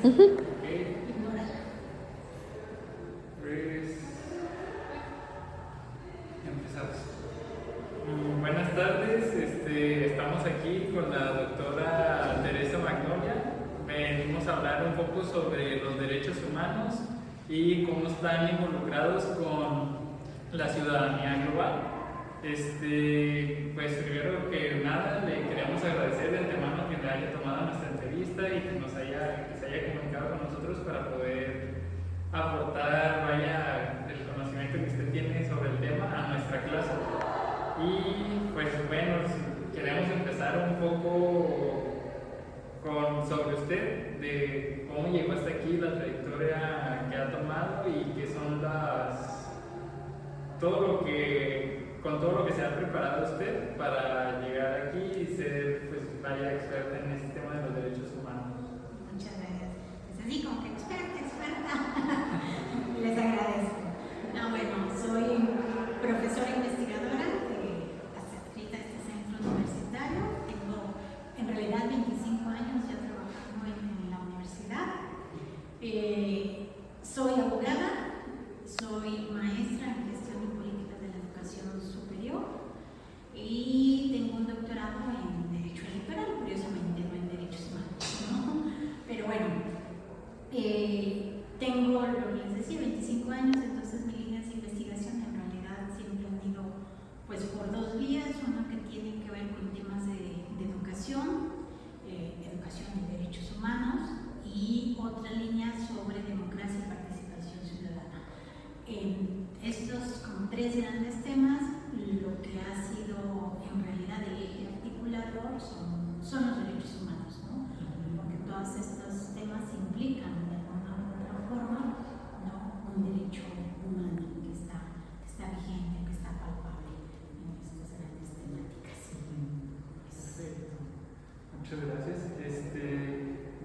Ok, pues empezamos. Buenas tardes, estamos aquí con la doctora Teresa Magnolia. Venimos a hablar un poco sobre los derechos humanos y cómo están involucrados con la ciudadanía global. Pues primero que nada le queremos agradecer de antemano que le haya tomado nuestra entrevista y que se haya comunicado con nosotros para poder aportar el conocimiento que usted tiene sobre el tema a nuestra clase. Y pues bueno, queremos empezar un poco sobre usted, de cómo llegó hasta aquí, la trayectoria que ha tomado y qué son con todo lo que se ha preparado usted para llegar aquí y ser, pues, vaya experta en este tema de los derechos humanos. Muchas gracias. Es así como que experta. Les agradezco. Bueno, soy profesora investigadora adscrita a este centro universitario. Tengo en realidad 25 años ya trabajando en la universidad. Soy abogada, soy maestra en gestión y políticas de la educación superior y tengo un doctorado en Derecho Electoral, curiosamente no en Derechos Humanos, ¿no? Pero bueno, tengo, lo que les decía, 25 años, entonces mis líneas de investigación en realidad siempre han ido pues por dos vías, una que tiene que ver con temas de educación, educación y derechos humanos, y otra línea sobre democracia y participación ciudadana. En estos como tres grandes temas, lo que ha sido en realidad el eje articulador son los derechos humanos, ¿no? Porque todos estos temas implican de alguna u otra forma, ¿no?, un derecho humano que está vigente, que está palpable en estas grandes temáticas. Perfecto. Muchas gracias.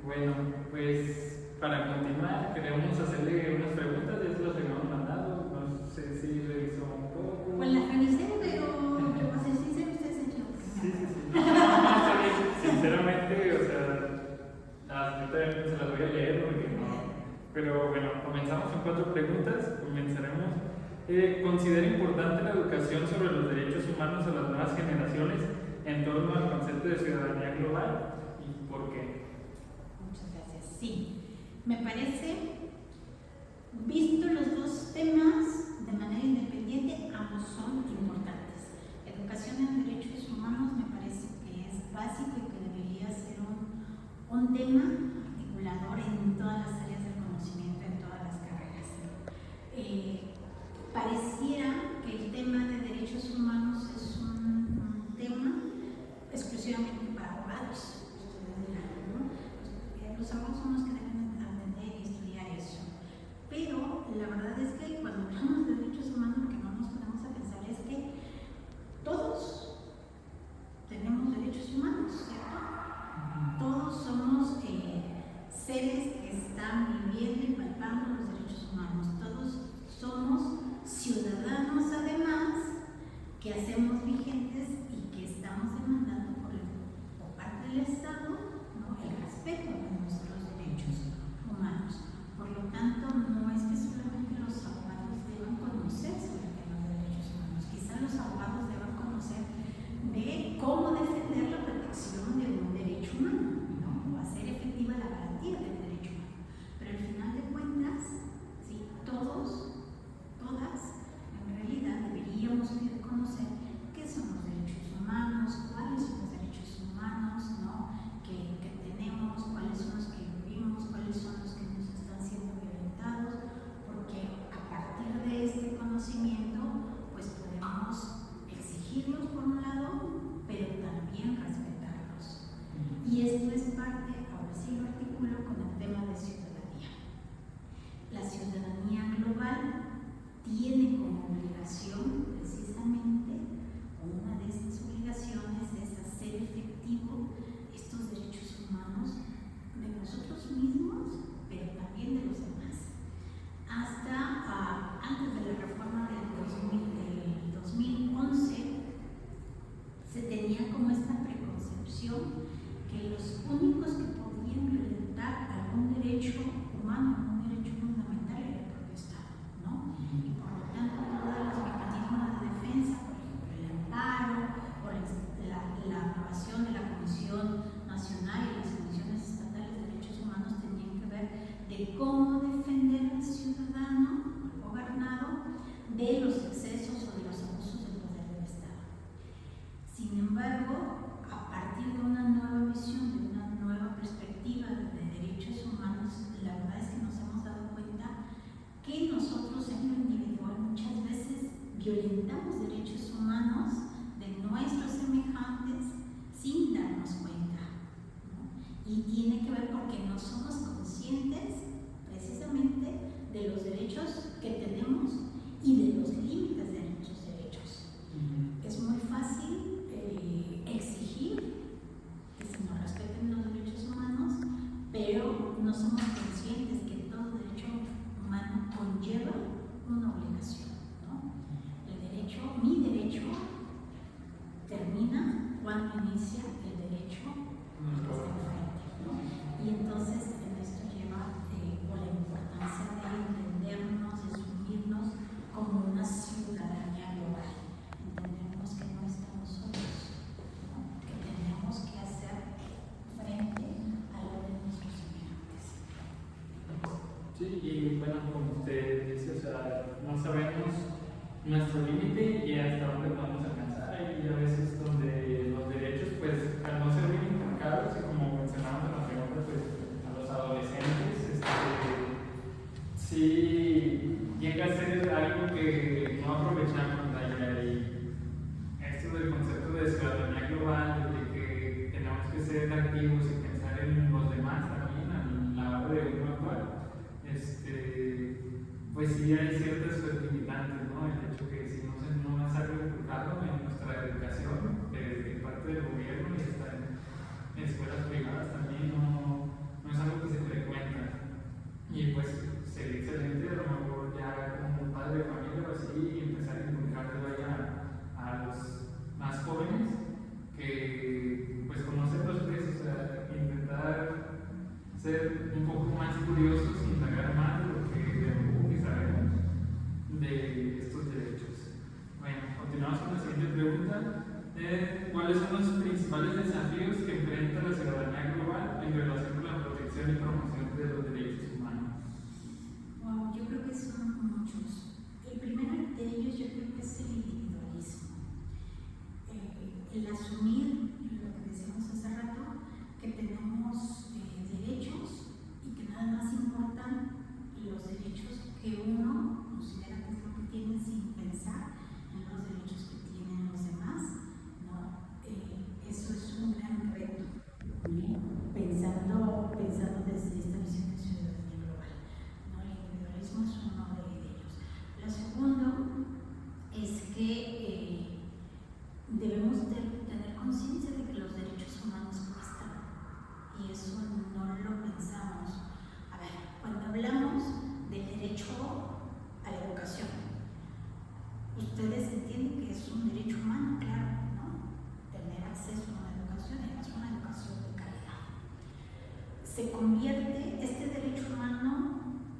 Bueno, pues para continuar queremos hacerle unas preguntas, ya se las habíamos mandado, no sé si revisó un poco. Pues las revisé, pero para ser sincero, usted se echó. Sí. Sinceramente, o sea, yo también se las voy a leer porque no. Pero bueno, comenzamos con 4 preguntas. Comenzaremos. ¿Considera importante la educación sobre los derechos humanos a las nuevas generaciones en torno al concepto de ciudadanía global? ¿Y por qué? Muchas gracias. Sí, me parece, visto los dos temas de manera independiente, ambos son importantes. Educación en derechos humanos me parece que es básico y que debería ser un tema articulador en todas las áreas del conocimiento, en todas las carreras. Pareciera que el tema de derechos humanos es un tema exclusivamente para abogados. Ustedes dirán, ¿no? Los abogados son los que deben aprender y estudiar eso. Pero la verdad es que cuando hablamos de derechos humanos, lo que no nos ponemos a pensar es que todos tenemos derechos humanos, ¿cierto? Todos somos seres que están viviendo y palpando los derechos humanos. Todos somos ciudadanos, además, que hacemos vigentes y que estamos demandando por parte del Estado, ¿no?, el respeto de nuestros derechos humanos. Por lo tanto, no es que solamente los abogados deban conocer sobre el tema de derechos humanos. Quizá los abogados deban conocer de cómo defender la protección de un derecho humano, ¿no?, o hacer efectiva la garantía del derecho humano. Pero al final de cuentas, sí, todas, en realidad deberíamos conocer qué son los derechos humanos, cuáles son los derechos humanos, ¿no?, que tenemos, cuáles son los que vivimos, cuáles son los que nos están siendo violentados, porque a partir de este conocimiento pues podemos exigirlos por un lado, pero también respetarlos. Y esto es parte, ahora sí lo articulo con el tema de ciudadanía. La ciudadanía global tiene como obligación, precisamente, una de estas obligaciones es hacer efectivo estos derechos humanos de nosotros mismos, pero también de los demás. Hasta antes de la reforma del 2011, se tenía como esta preconcepción que los únicos que de cómo defender al ciudadano, al gobernado, de los excesos o de los abusos del poder del Estado. Sin embargo, a partir de una nueva visión, de una nueva perspectiva de derechos humanos, la verdad es que nos hemos dado cuenta que nosotros en lo individual muchas veces violentamos derechos humanos de nuestros semejantes sin darnos cuenta, ¿no? Y tiene que ver porque no somos conscientes precisamente de los derechos que tenemos y de los límites de nuestros derechos. Es muy fácil exigir que se nos respeten los derechos humanos, pero no somos conscientes que todo derecho humano conlleva una obligación, ¿no? El derecho, mi derecho, termina cuando inicia el derecho que está enfrente, ¿no? Y entonces en esto lleva con la importancia de entendernos, de asumirnos como una ciudadanía global. Entendemos que no estamos solos, ¿no? Que tenemos que hacer frente a lo de nuestros semejantes. Sí, y bueno, como usted dice, o sea, no sabemos nuestro límite y hasta dónde podemos alcanzar. Y a veces donde los derechos, pues, al no ser bien marcados, y como mencionamos en la pregunta, pues, a los adolescentes, sí llega a ser algo que no aprovechamos allá. Y esto del concepto de ciudadanía global, de que tenemos que ser activos y pensar en los demás también a la hora de uno actuar, pues sí hay ciertas limitantes, ¿no? El hecho que si no es algo inculcado en nuestra educación, de parte del gobierno y hasta en escuelas privadas también no es algo que se frecuenta. Y pues sería excelente a lo mejor ya como un padre de familia o así empezar a inculcarlo a los más jóvenes que pues conocen los precios, o sea, intentar ser un poco más curiosos y indagar más de lo que sabemos de estos derechos. Bueno, continuamos con la siguiente pregunta. ¿Cuáles son los principales desafíos que enfrenta la ciudadanía global en relación con la protección y promoción de los derechos humanos? Wow, yo creo que son muchos. El primero de ellos yo creo que es el individualismo. El asumir lo que decíamos hace rato, que tenemos derechos y que nada más importan los derechos que uno considera que es lo que tiene sin pensar en los derechos que tienen los demás, ¿no? Eso es un gran reto, pensando desde esta visión de ciudadanía global, ¿no? El individualismo es uno de ellos. Lo segundo es que debemos tener conciencia de que los derechos humanos cuestan, y eso no lo pensamos. A ver, cuando hablamos del derecho a la educación, ustedes entienden que es un derecho humano, claro, ¿no? Tener acceso a una educación, y además una educación de calidad. Se convierte este derecho humano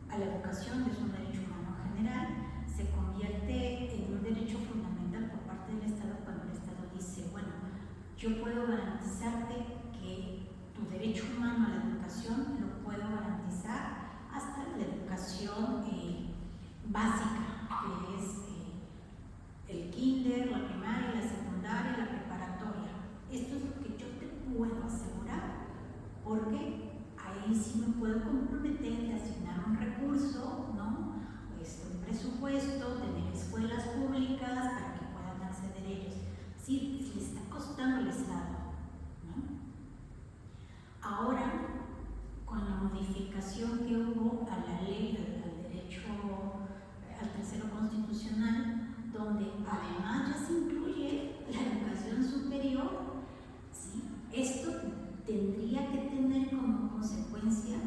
a la educación, que es un derecho humano general, se convierte en un derecho fundamental por parte del Estado cuando el Estado dice, bueno, yo puedo garantizarte que tu derecho humano a la educación lo puedo garantizar hasta la educación básica, que es el kinder, la primaria, la secundaria, la preparatoria. Esto es lo que yo te puedo asegurar, porque ahí sí me puedo comprometer de asignar un recurso, ¿no? Un presupuesto, tener escuelas públicas para que puedan acceder a ellos. Sí, le está costando al Estado, ¿no? Ahora, con la modificación que hubo a la ley, al derecho, al tercero constitucional, donde además ya se incluye la educación superior, ¿sí? Esto tendría que tener como consecuencia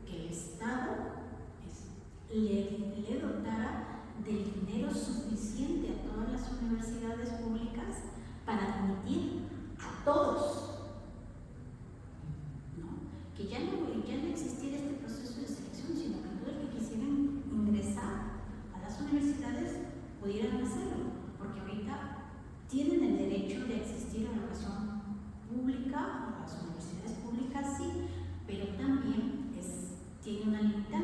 que el Estado le dotara del dinero suficiente a todas las universidades públicas para admitir a todos, ¿no? Que ya no existiera este proceso de selección, sino que todo el que quisiera ingresar a las universidades pudieran hacerlo, porque ahorita tienen el derecho de asistir a la educación pública, a las universidades públicas, sí, pero también tiene una limitante.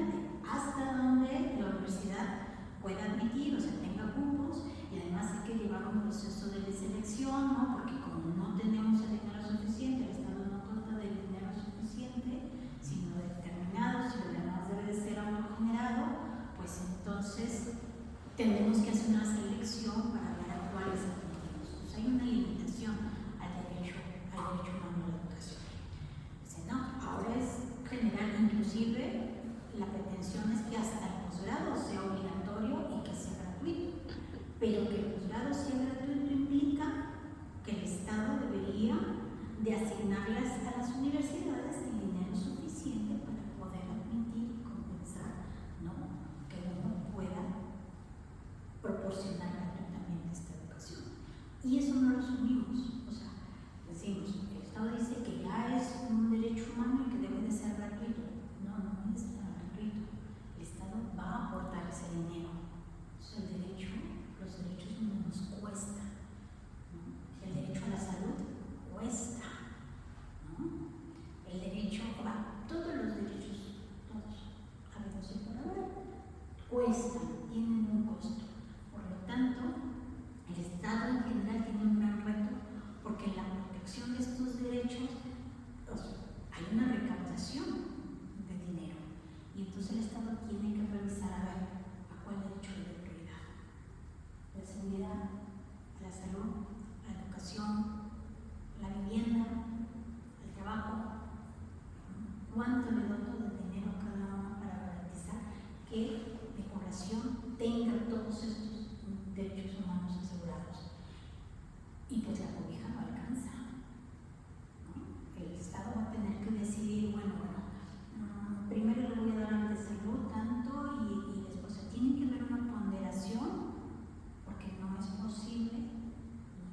inclusive la pretensión es que hasta el posgrado sea obligatorio y que sea gratuito, pero que el posgrado sea gratuito implica que el Estado debería de asignarlas a las universidades el dinero suficiente para poder admitir y compensar, ¿no?, que uno pueda proporcionar gratuitamente esta educación. Y eso no lo asumimos, o sea, decimos, el Estado dice que ya es un derecho humano y que debe de ser gratuito. No, no es gratuito. El Estado va a aportar ese dinero. Entonces los derechos humanos cuestan, ¿no? El derecho a la salud cuesta, ¿no? El derecho, todos los derechos, todos, habidos y por haber, cuestan, tienen un costo. Por lo tanto, el Estado en general tiene un gran reto porque en la protección de estos derechos hay una recaudación de dinero y entonces el Estado tiene que revisar a ver a cuál derecho le da prioridad: la seguridad, la salud, la educación, la vivienda, el trabajo. ¿Cuánto le doto de dinero a cada uno para garantizar que mi población tenga todos estos derechos humanos asegurados? Y pues la cobija no alcanza, ¿no? El Estado va a tener que decidir, primero le voy a dar al de salud tanto y después se tiene que ver una ponderación porque no es posible, ¿no?,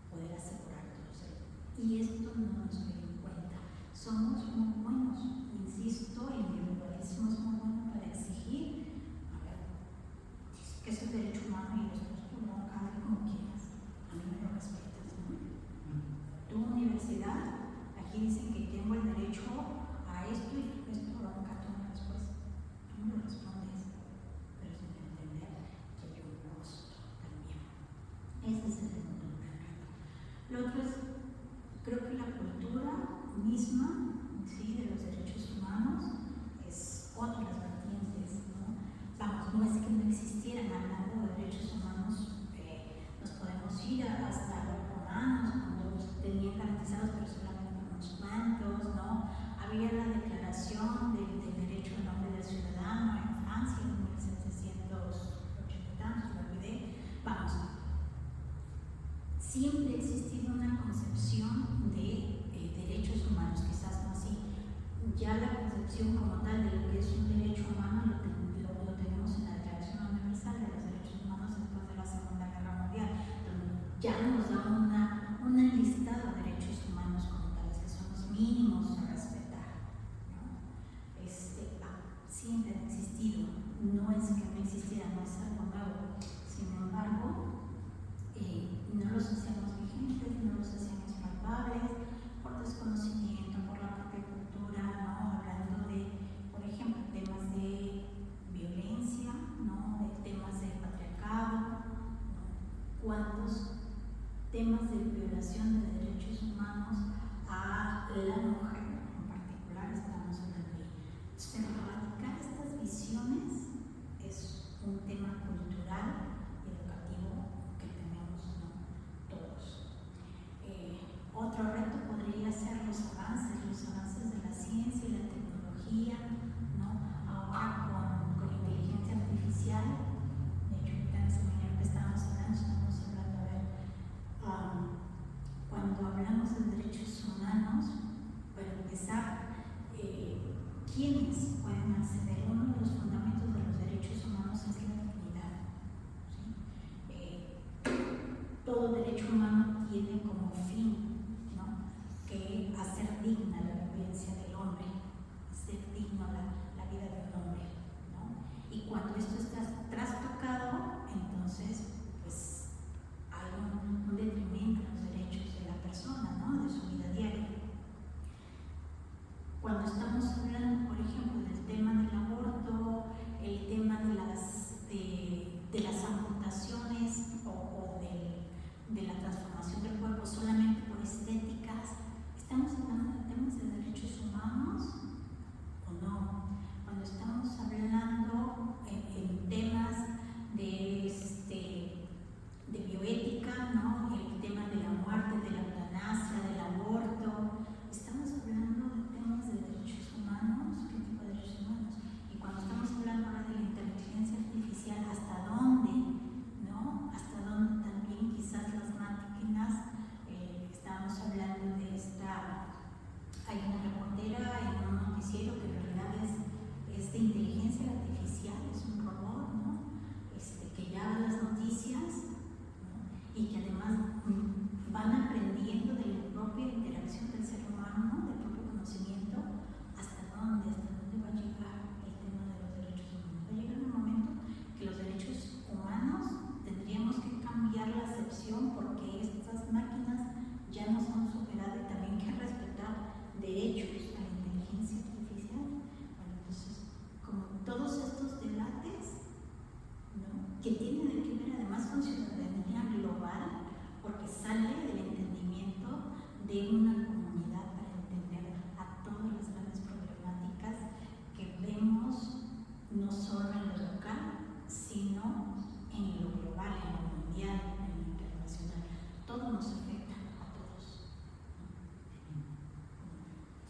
poder asegurar todos ellos. Y esto no nos tiene en cuenta. Somos muy buenos, insisto, el individualismo es muy bueno para exigir, que es el derecho humano y después tú no, cada como quieras. A mí me lo respetas, ¿no? Tu universidad, aquí dicen que tengo el derecho a esto y esto lo tú me respuestas. Tú me lo respondes, pero sin entender que hay un costo también. Ese es el segundo gran reto. Lo otro es, creo que la cultura misma, ¿sí?, de los derechos humanos es otra de las vertientes, ¿no? No es que no existieran. Hablando de derechos humanos, nos podemos ir hasta los romanos, cuando los tenían garantizados, pero solamente unos cuantos, ¿no? Había la declaración del derecho al nombre del ciudadano en Francia en 1780, me olvidé. Siempre ha existido una concepción de derechos humanos, quizás no así. Ya la concepción como tal de lo que es un derecho humano lo tenemos en la Declaración Universal de los Derechos Humanos después de la Segunda Guerra Mundial, donde ya nos da una lista de derechos humanos como tales, que son los mínimos a respetar, ¿no? Siempre han existido, no es que no existiera, no es algo nuevo. Sin embargo, no los hacemos vigentes, no los hacemos palpables por desconocimiento, por la propia cultura, ¿no? Hablando de, por ejemplo, temas de violencia, ¿no?, de temas de patriarcado, ¿no? ¿Cuántos temas de violación de derechos humanos a la mujer en particular estamos hablando ahí? Pero erradicar estas visiones es un tema cultural y educativo que tenemos, ¿no?, todos. Otro reto podría ser los avances de la ciencia y la tecnología, ¿no? Ahora con inteligencia artificial, de hecho, ahorita en el seminario que estamos hablando, cuando hablamos de derechos humanos, para empezar, ¿quiénes pueden acceder? Uno de los fundamentos de los derechos humanos es la dignidad, ¿sí? Todo derecho humano tiene como fin, ¿no?, que hacer digna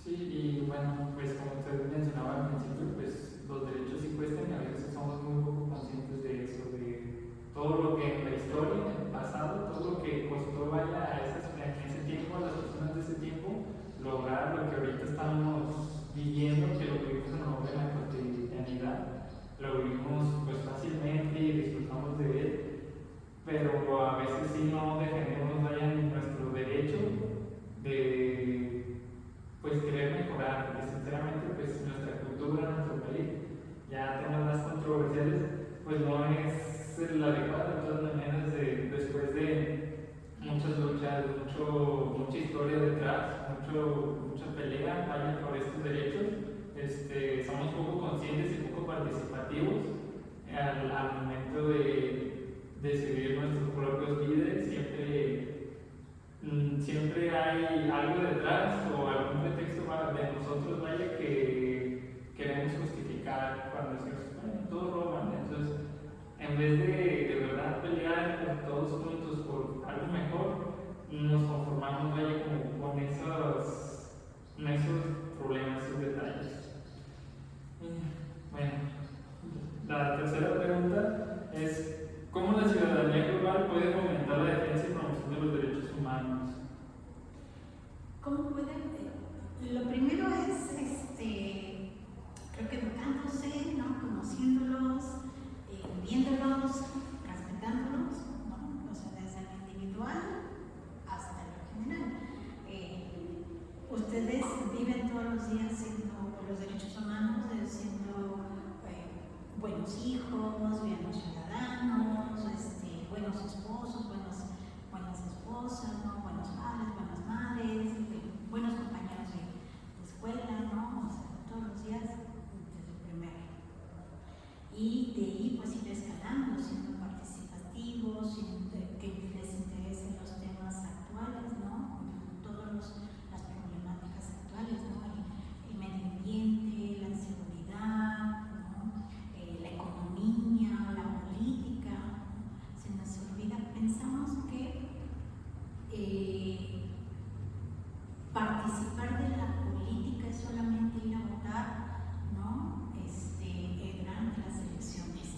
Sí, y bueno, pues como usted mencionaba al principio, pues los derechos sí cuestan y a veces somos muy poco conscientes de eso, de todo lo que en la historia, en el pasado, todo lo que costó vaya a en ese tiempo, a las personas de ese tiempo, lograr lo que ahorita estamos viviendo, que lo vivimos en la cotidianidad, lo vivimos pues fácilmente y disfrutamos de él, pero a veces sí no defendemos vaya nuestro derecho de pues querer mejorar, porque sinceramente pues nuestra cultura, nuestro país, ya temas más controversiales, pues no es el adecuado de todas maneras después de muchas luchas, mucha historia detrás, mucha pelea vaya por estos derechos, somos poco conscientes y poco participativos al momento de decidir nuestros propios líderes, siempre hay algo detrás o algún pretexto de nosotros, vaya, que queremos justificar cuando decimos, bueno, todos roban. Entonces, en vez de verdad pelear todos juntos por algo mejor, nos conformamos, vaya, como con esos problemas, esos detalles. Bueno, la tercera pregunta es: ¿cómo la ciudadanía global puede fomentar la defensa y promoción de los derechos humanos? ¿Cómo pueden? Lo primero es, creo que educándose, ¿no? Conociéndolos, viéndolos, respetándolos, ¿no? O sea, desde lo individual hasta lo general. Ustedes viven todos los días siendo los derechos humanos, siendo buenos hijos, buenos ciudadanos, buenos esposos, buenas esposas, ¿no? Buenos padres, buenas madres, buenos compañeros de escuela, ¿no? O sea, todos los días desde el primero. Y de ahí pues ir escalando, siendo participativos, que les interesen los temas actuales, ¿no? Todas las problemáticas actuales, ¿no? El medio ambiente, la seguridad, ¿no? La economía, la política, ¿no? Se nos olvida, pensamos que participar de la política es solamente ir a votar, ¿no? Durante las elecciones.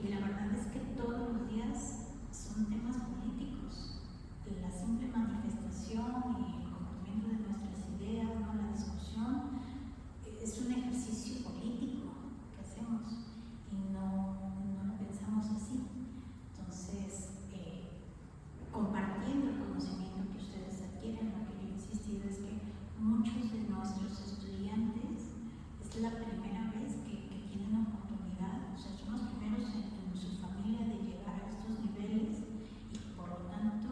Y la verdad es que todos los días son temas políticos. La simple manifestación y el comportamiento de nuestras ideas, ¿no? La discusión, es un ejercicio político que hacemos y no lo pensamos así. Entonces, compartiendo el conocimiento que ustedes adquieren, lo que yo he insistido es que muchos de nuestros estudiantes es la primera vez que tienen oportunidad, o sea, son los primeros en su familia de llegar a estos niveles y por lo tanto,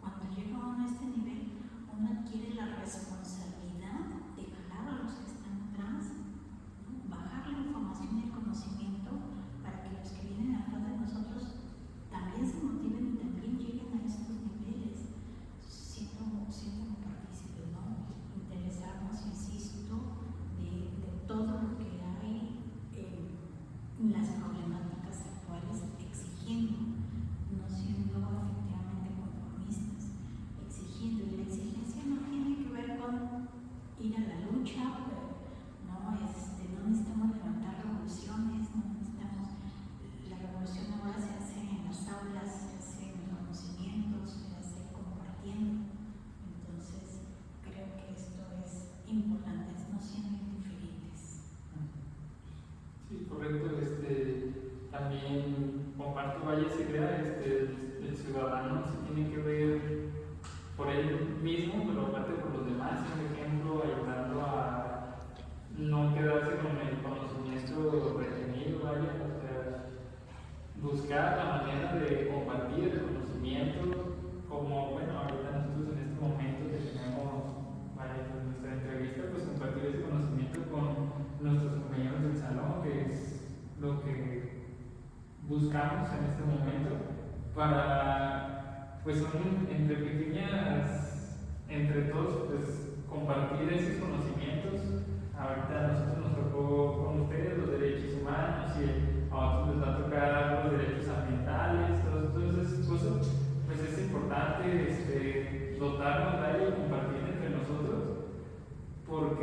cuando llega uno a este nivel, uno adquiere la responsabilidad de jalar a los que están atrás, ¿no? Bajar la información y el conocimiento para que los que vienen atrás de nosotros también se motiven y también lleguen a estos niveles, siendo partícipes, ¿no? Interesarnos, insisto, de todo lo que hay en las problemáticas actuales, exigiendo, no siendo efectivamente conformistas, exigiendo. Y la exigencia no tiene que ver con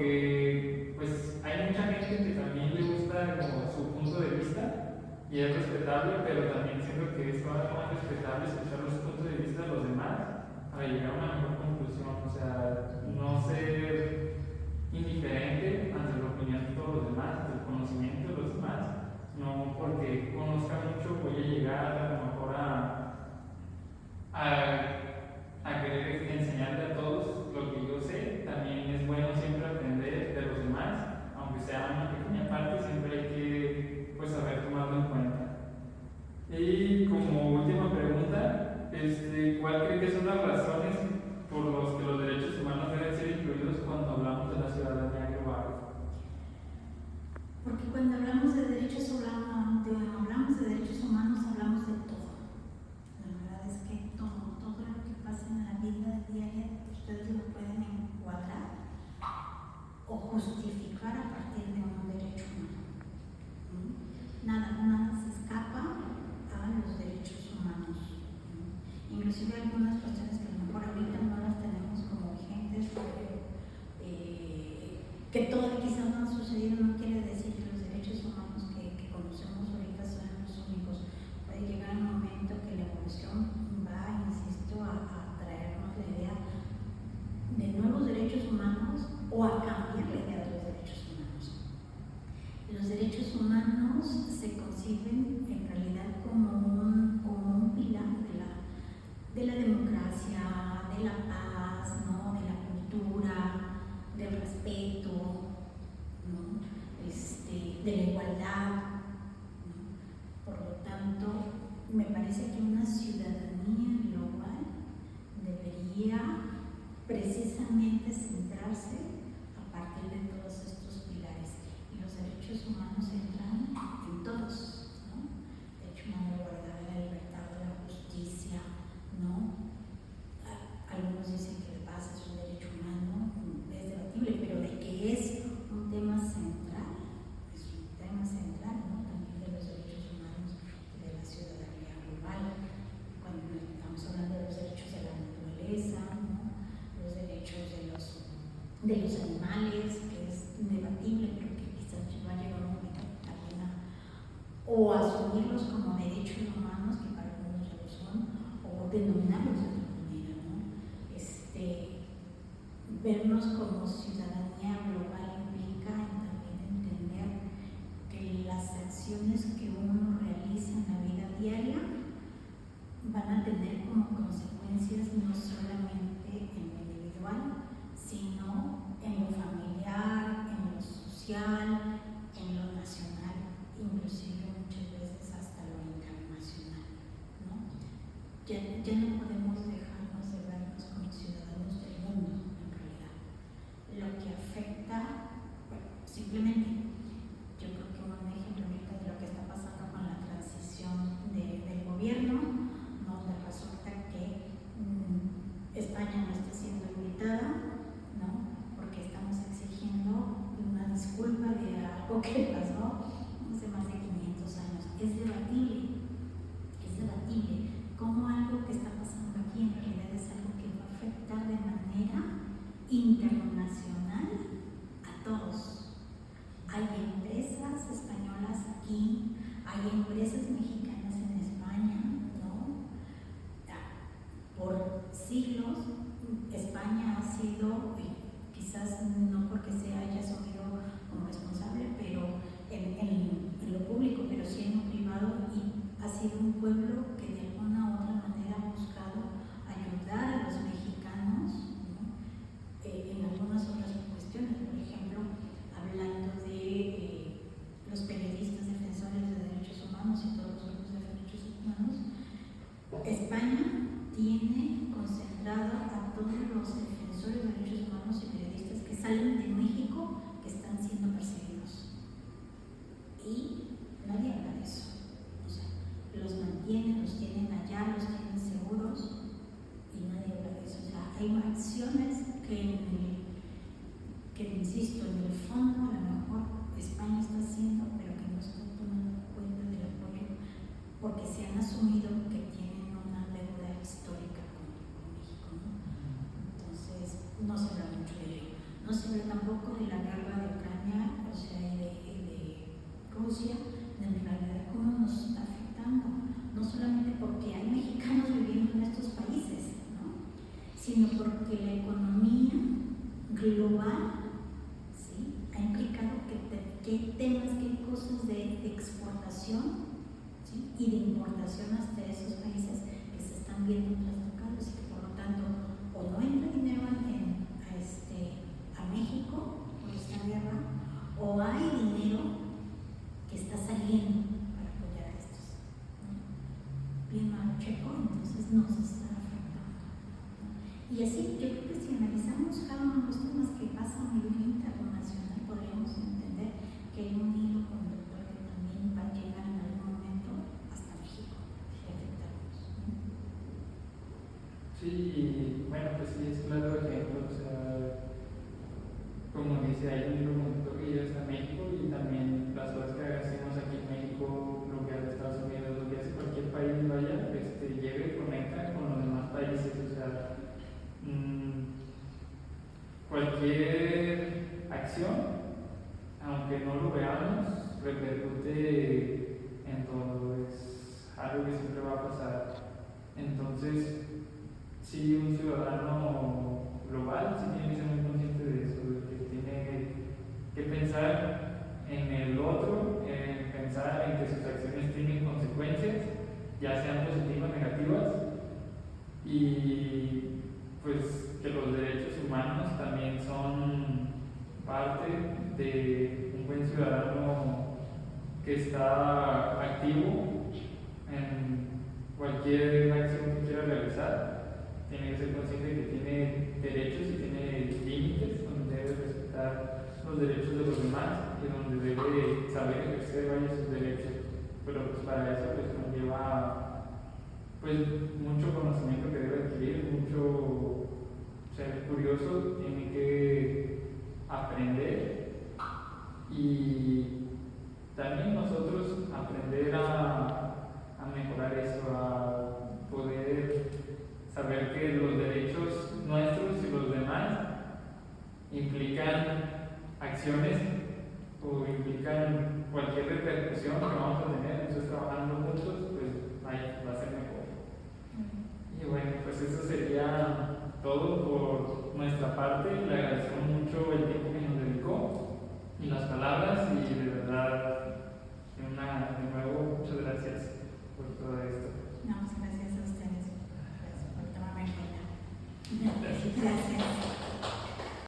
porque pues hay mucha gente que también le gusta como su punto de vista y es respetable, pero también siento que es todavía más respetable escuchar los puntos de vista de los demás para llegar a una mejor conclusión. O sea, no ser indiferente ante la opinión de todos los demás, ante el conocimiento de los demás, no porque conozca mucho voy a llegar a lo mejor a querer enseñarle a todos lo que yo sé. También es bueno siempre aprender de los demás, aunque sea una pequeña parte, siempre hay que pues saber tomarlo en cuenta. Y como última pregunta, ¿cuál cree que son las razones por las que los derechos humanos deben ser incluidos cuando hablamos de la ciudadanía global? Porque cuando hablamos de derechos humanos, hablamos de todo. La verdad es que todo lo que pasa en la vida diaria, ustedes lo pueden encuadrar o justificar a partir de un derecho humano. Nada se escapa a los derechos humanos. Inclusive algunas cuestiones que a lo mejor ahorita no las tenemos como vigentes, que todo quizás no ha sucedido, no quiere decir que los derechos humanos que conocemos ahorita sean los únicos. Puede llegar un momento que la evolución va, insisto, a traernos la idea de nuevos derechos humanos o a cambiar la idea de los derechos humanos. Los derechos humanos se conciben en realidad como un pilar de la democracia, de la paz, ¿no? De la cultura, del respeto, ¿no? De la igualdad, ¿no? Por lo tanto, me parece que una ciudadanía global debería precisamente centrarse a partir de todos estos pilares. Y los derechos humanos entran en todos, ¿no? De hecho, la igualdad, la libertad, la justicia, ¿no? Algunos dicen que la paz es un derecho humano, es debatible, pero de que es un tema central, ¿no? También de los derechos humanos y de la ciudadanía global. Cuando estamos hablando de los derechos de la naturaleza, ¿no? Los derechos de los animales, que es debatible, pero que quizás va a llegar un momento también o asumirlos como derechos humanos, que para algunos ya lo son, o denominarlos de otra manera, ¿no? Vernos como ciudadanía global implica también entender que las acciones que uno realiza en la vida diaria van a tener como consecuencias no solamente en lo individual, sino en lo familiar, en lo social, en lo nacional, inclusive muchas veces hasta lo internacional, ¿no? Ya no podemos dejarnos de vernos como ciudadanos del mundo, en realidad. Lo que afecta, bueno, simplemente, yo creo que un ejemplo ahorita de lo que está pasando con la transición del gobierno, donde resulta que España no está siendo invitada, ¿no? Porque estamos exigiendo una disculpa de algo que pasó hace más de 500 años. Es debatible cómo algo que está pasando aquí en realidad es algo que va a afectar de manera internacional a todos. Hay empresas españolas aquí, hay empresas mexicanas en España, ¿no? Por siglos España ha sido, quizás no porque se haya asumido como responsable, pero en lo público, pero sí en lo privado, y ha sido un pueblo que de alguna u otra manera ha buscado ayudar a los mexicanos, ¿no? En algunas otras cuestiones, por ejemplo, hablando de los periodistas defensores de derechos humanos y todos los No se habla tampoco de la guerra de Ucrania, o sea, de Rusia, en realidad cómo nos está afectando, no solamente porque hay mexicanos viviendo en estos países, ¿no? Sino porque la economía global, ¿sí?, ha implicado que hay temas, que hay cosas de exportación, ¿sí?, y de importación hasta esos países que se están viendo trastocados y que por lo tanto o no entra dinero a México por esta guerra, o hay dinero que está saliendo para apoyar a estos, ¿no? Bien malo checo, entonces nos está afectando, ¿no? Y así, yo creo que si analizamos cada uno de los temas que pasan a nivel internacional, podríamos entender que hay un hilo conductor que también va a llegar en algún momento hasta México y afectarnos, ¿no? Sí, bueno, pues sí, es claro ejemplo, o sea, como dice, hay un hilo conductor que llega hasta México y también las cosas que hacemos aquí en México, lo que hace Estados Unidos, lo que hace cualquier país vaya, llega y conecta con los demás países, o sea, cualquier acción, aunque no lo veamos, repercute en todo, es algo que siempre va a pasar. Entonces, sí, un ciudadano global sí tiene que ser muy consciente de eso, de que tiene que pensar en el otro, en pensar en que sus acciones tienen consecuencias, ya sean positivas o negativas, y pues que los derechos humanos también son parte de un buen ciudadano que está activo en cualquier acción que quiera realizar. Tiene que ser consciente de que tiene derechos y tiene límites donde debe respetar los derechos de los demás y donde debe saber ejercer varios sus derechos. Pero pues para eso pues conlleva pues mucho conocimiento que debe adquirir, mucho ser curioso, tiene que aprender y también nosotros aprender a mejorar eso, a poder saber que los derechos nuestros y los demás implican acciones o implican cualquier repercusión que vamos a tener, entonces trabajando juntos, pues ahí va a ser mejor. Y bueno, pues eso sería todo por nuestra parte. Le